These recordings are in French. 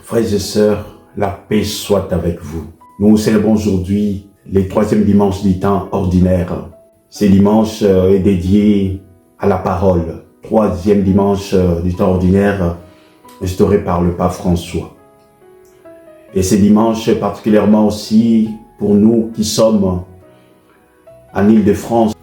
Frères et sœurs, la paix soit avec vous. Nous célébrons aujourd'hui le 3e dimanche du temps ordinaire. Ce dimanche est dédié à la parole. 3e dimanche du temps ordinaire instauré par le pape François. Et ce dimanche particulièrement aussi pour nous qui sommes en Île-de-France.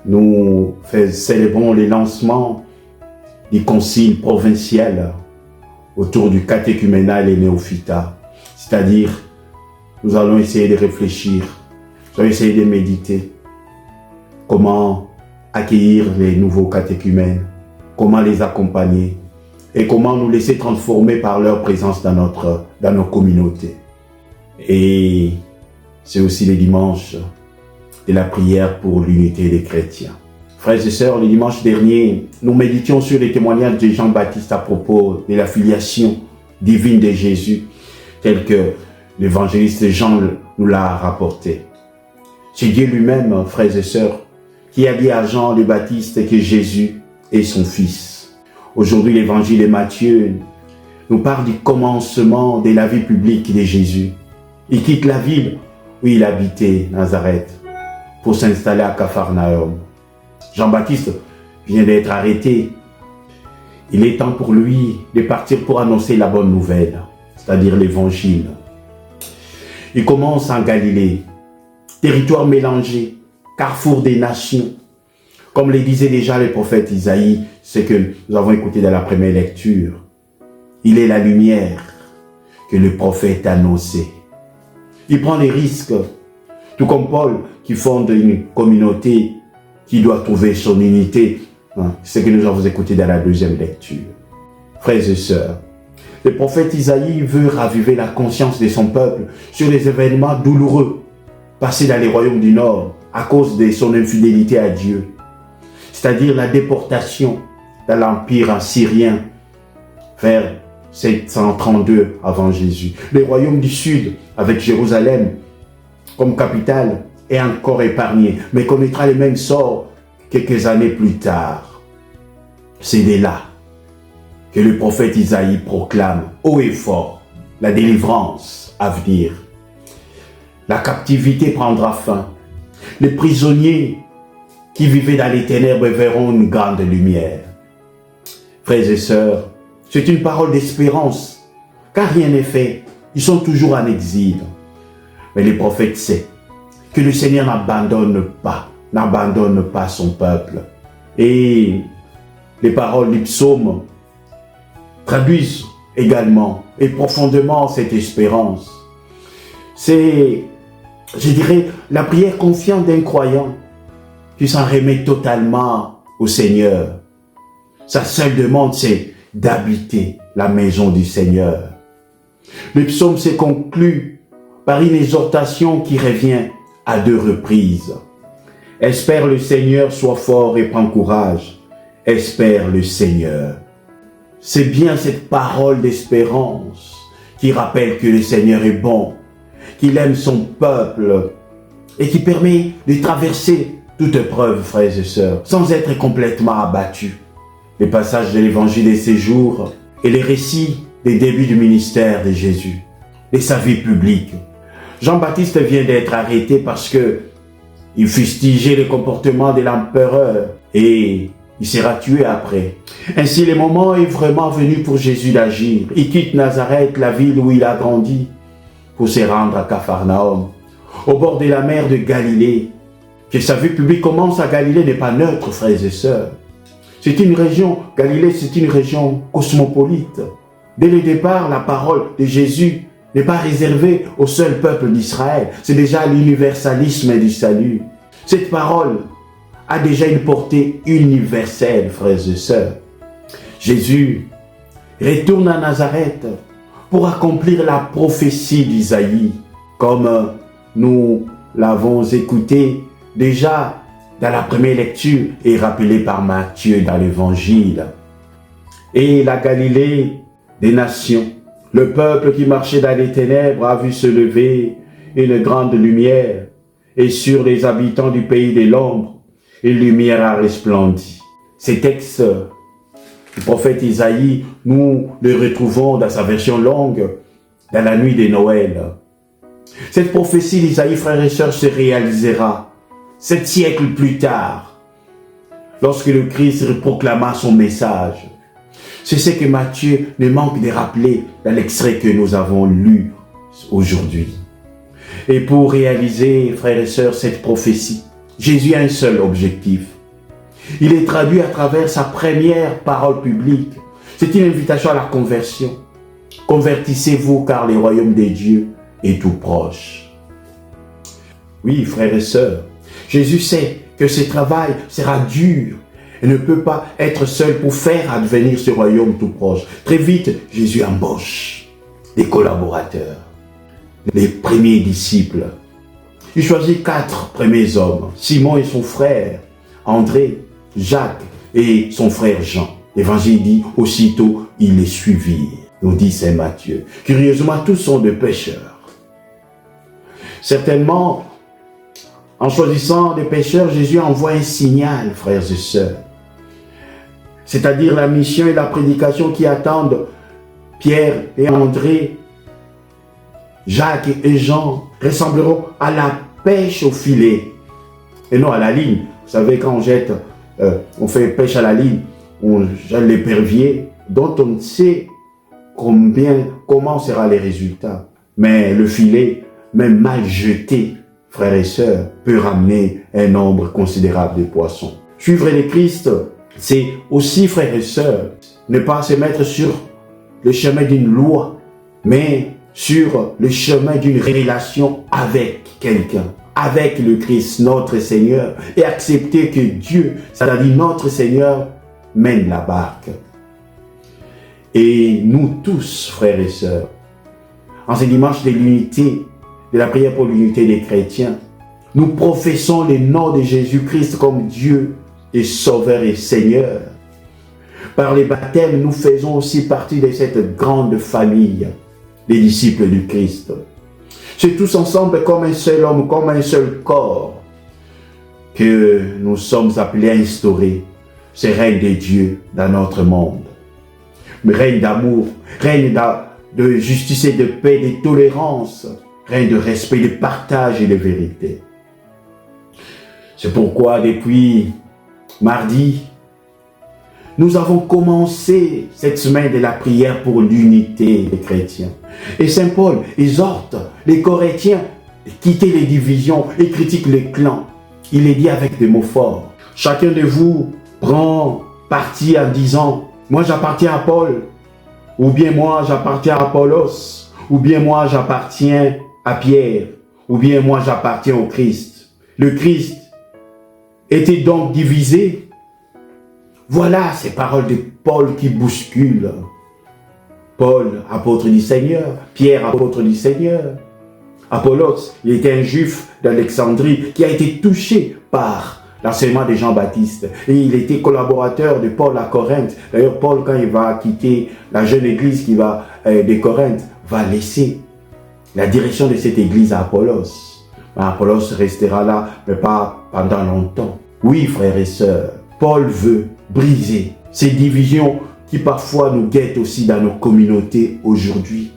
Nous célébrons le lancement du concile provincial autour du catéchuménal et néophytat. C'est-à-dire, nous allons essayer de réfléchir, nous allons essayer de méditer comment accueillir les nouveaux catéchumènes, comment les accompagner et comment nous laisser transformer par leur présence dans nos communautés. Et c'est aussi le dimanche de la prière pour l'unité des chrétiens. Frères et sœurs, le dimanche dernier, nous méditions sur les témoignages de Jean-Baptiste à propos de la filiation divine de Jésus, tel que l'évangéliste Jean nous l'a rapporté. C'est Dieu lui-même, frères et sœurs, qui a dit à Jean le Baptiste que Jésus est son fils. Aujourd'hui, l'évangile de Matthieu nous parle du commencement de la vie publique de Jésus. Il quitte la ville où il habitait, Nazareth, pour s'installer à Capharnaüm. Jean-Baptiste vient d'être arrêté. Il est temps pour lui de partir pour annoncer la bonne nouvelle, c'est-à-dire l'évangile. Il commence en Galilée, territoire mélangé, carrefour des nations. Comme le disait déjà le prophète Isaïe, ce que nous avons écouté dans la première lecture. Il est la lumière que le prophète a annoncée. Il prend des risques, tout comme Paul qui fonde une communauté qui doit trouver son unité. C'est ce que nous avons écouté dans la deuxième lecture. Frères et sœurs, le prophète Isaïe veut raviver la conscience de son peuple sur les événements douloureux passés dans les royaumes du Nord à cause de son infidélité à Dieu. C'est-à-dire la déportation dans l'empire assyrien vers 732 avant Jésus. Les royaumes du Sud avec Jérusalem comme capitale est encore épargné, mais connaîtra le même sort quelques années plus tard. C'est de là que le prophète Isaïe proclame haut et fort la délivrance à venir. La captivité prendra fin. Les prisonniers qui vivaient dans les ténèbres verront une grande lumière. Frères et sœurs, c'est une parole d'espérance, car rien n'est fait. Ils sont toujours en exil. Mais le prophète sait que le Seigneur n'abandonne pas son peuple. Et les paroles du psaume traduisent également et profondément cette espérance. C'est, je dirais, la prière confiante d'un croyant qui s'en remet totalement au Seigneur. Sa seule demande, c'est d'habiter la maison du Seigneur. Le psaume se conclut par une exhortation qui revient à 2 reprises. Espère le Seigneur, sois fort et prends courage. Espère le Seigneur. C'est bien cette parole d'espérance qui rappelle que le Seigneur est bon, qu'il aime son peuple et qui permet de traverser toute épreuve, frères et sœurs, sans être complètement abattu. Les passages de l'évangile de ces jours et les récits des débuts du ministère de Jésus et sa vie publique. Jean-Baptiste vient d'être arrêté parce que il fustigeait le comportement de l'empereur et il sera tué après. Ainsi, le moment est vraiment venu pour Jésus d'agir. Il quitte Nazareth, la ville où il a grandi, pour se rendre à Capharnaüm, au bord de la mer de Galilée. Que sa vie publique commence à Galilée n'est pas neutre, frères et sœurs. C'est une région, Galilée, c'est une région cosmopolite. Dès le départ, la parole de Jésus n'est pas réservée au seul peuple d'Israël. C'est déjà l'universalisme du salut. Cette parole a déjà une portée universelle, frères et sœurs. Jésus retourne à Nazareth pour accomplir la prophétie d'Isaïe, comme nous l'avons écouté déjà dans la première lecture et rappelé par Matthieu dans l'Évangile. Et la Galilée des nations, le peuple qui marchait dans les ténèbres a vu se lever une grande lumière, et sur les habitants du pays de l'ombre, une lumière a resplendi. Ces textes Le prophète Isaïe, nous le retrouvons dans sa version longue, dans la nuit de Noël. Cette prophétie d'Isaïe, frères et sœurs, se réalisera 7 siècles plus tard, lorsque le Christ proclama son message. C'est ce que Matthieu ne manque de rappeler dans l'extrait que nous avons lu aujourd'hui. Et pour réaliser, frères et sœurs, cette prophétie, Jésus a un seul objectif. Il est traduit à travers sa première parole publique. C'est une invitation à la conversion. Convertissez-vous car le royaume des dieux est tout proche. Oui, frères et sœurs, Jésus sait que ce travail sera dur et ne peut pas être seul pour faire advenir ce royaume tout proche. Très vite, Jésus embauche des collaborateurs, les premiers disciples. Il choisit 4 premiers hommes, Simon et son frère, André, Jacques et son frère Jean. L'Évangile dit, aussitôt, ils les suivirent, nous dit saint Matthieu. Curieusement, tous sont des pécheurs. Certainement, en choisissant des pécheurs, Jésus envoie un signal, frères et sœurs. C'est-à-dire la mission et la prédication qui attendent Pierre et André, Jacques et Jean ressembleront à la pêche au filet et non à la ligne. Vous savez, quand on jette, on fait pêche à la ligne, on jette l'épervier dont on ne sait comment sera les résultats. Mais le filet, même mal jeté, frères et sœurs, peut ramener un nombre considérable de poissons. Suivre le Christ, c'est aussi, frères et sœurs, ne pas se mettre sur le chemin d'une loi, mais sur le chemin d'une relation avec quelqu'un, avec le Christ, notre Seigneur, et accepter que Dieu, c'est-à-dire notre Seigneur, mène la barque. Et nous tous, frères et sœurs, en ce dimanche de l'unité, de la prière pour l'unité des chrétiens, nous professons le nom de Jésus-Christ comme Dieu et Sauveur et Seigneur. Par les baptêmes, nous faisons aussi partie de cette grande famille, les disciples du Christ. C'est tous ensemble comme un seul homme, comme un seul corps, que nous sommes appelés à instaurer ce règne de Dieu dans notre monde. Règne d'amour, règne de justice et de paix, de tolérance, règne de respect, de partage et de vérité. C'est pourquoi depuis mardi, nous avons commencé cette semaine de la prière pour l'unité des chrétiens. Et Saint Paul exhorte les Corinthiens à quitter les divisions et critique les clans. Il les dit avec des mots forts. Chacun de vous prend parti en disant « Moi j'appartiens à Paul » ou bien « Moi j'appartiens à Apollos » ou bien « Moi j'appartiens à Pierre » ou bien « Moi j'appartiens au Christ ». Le Christ était donc divisé. Voilà ces paroles de Paul qui bousculent. Paul, apôtre du Seigneur, Pierre, apôtre du Seigneur. Apollos, il était un juif d'Alexandrie qui a été touché par l'enseignement de Jean-Baptiste. Et il était collaborateur de Paul à Corinthe. D'ailleurs, Paul, quand il va quitter la jeune église de Corinthe, va laisser la direction de cette église à Apollos. Apollos restera là, mais pas pendant longtemps. Oui, frères et sœurs, Paul veut briser ces divisions qui parfois nous guettent aussi dans nos communautés aujourd'hui.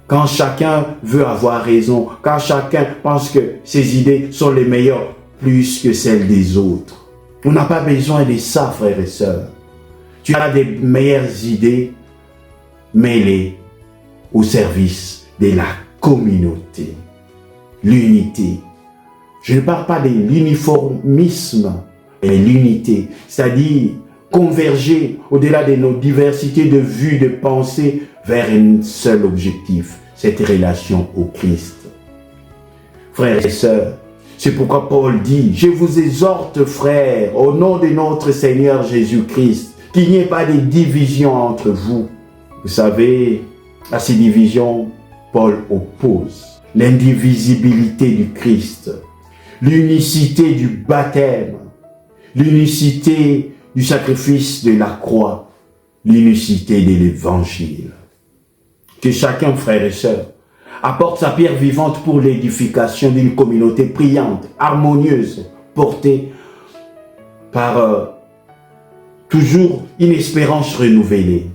Quand chacun veut avoir raison, quand chacun pense que ses idées sont les meilleures plus que celles des autres. On n'a pas besoin de ça, frères et sœurs. Tu as des meilleures idées, mets-les au service de la communauté. L'unité. Je ne parle pas de l'uniformisme, mais l'unité, c'est-à-dire converger au-delà de nos diversités de vues, de pensées, vers un seul objectif, cette relation au Christ. Frères et sœurs, c'est pourquoi Paul dit, je vous exhorte, frères, au nom de notre Seigneur Jésus-Christ, qu'il n'y ait pas de division entre vous. Vous savez, à ces divisions, Paul oppose l'indivisibilité du Christ, l'unicité du baptême, l'unicité du sacrifice de la croix, l'unicité de l'évangile. Que chacun, frères et sœurs, apporte sa pierre vivante pour l'édification d'une communauté priante, harmonieuse, portée par toujours une espérance renouvelée.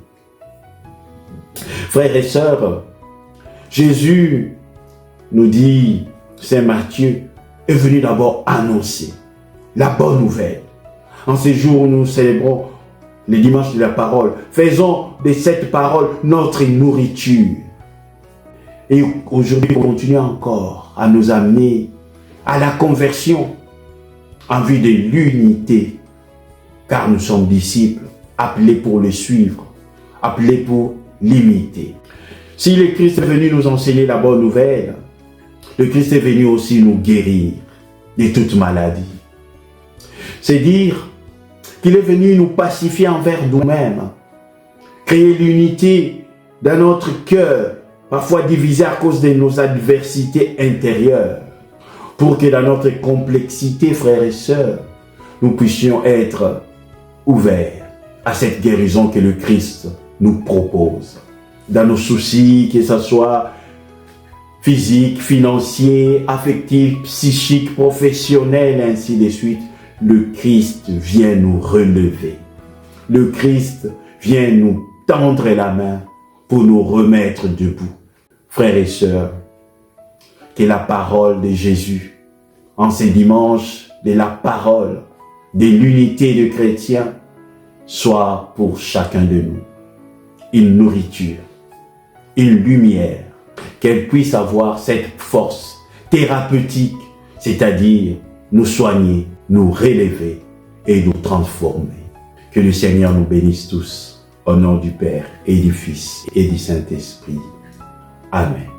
Frères et sœurs, Jésus nous dit, Saint Matthieu, est venu d'abord annoncer la bonne nouvelle. En ces jours où nous célébrons les dimanches de la parole, faisons de cette parole notre nourriture. Et aujourd'hui, continuons encore à nous amener à la conversion en vue de l'unité, car nous sommes disciples, appelés pour le suivre, appelés pour l'imiter. Si le Christ est venu nous enseigner la bonne nouvelle, le Christ est venu aussi nous guérir de toute maladie. C'est dire qu'il est venu nous pacifier envers nous-mêmes, créer l'unité dans notre cœur, parfois divisé à cause de nos adversités intérieures, pour que dans notre complexité, frères et sœurs, nous puissions être ouverts à cette guérison que le Christ nous propose. Dans nos soucis, que ce soit physique, financier, affectif, psychique, professionnel, ainsi de suite, le Christ vient nous relever. Le Christ vient nous tendre la main pour nous remettre debout. Frères et sœurs, que la parole de Jésus, en ces dimanches de la parole, de l'unité de chrétiens, soit pour chacun de nous une nourriture, une lumière, qu'elle puisse avoir cette force thérapeutique, c'est-à-dire nous soigner, nous relever et nous transformer. Que le Seigneur nous bénisse tous, au nom du Père et du Fils et du Saint-Esprit. Amen.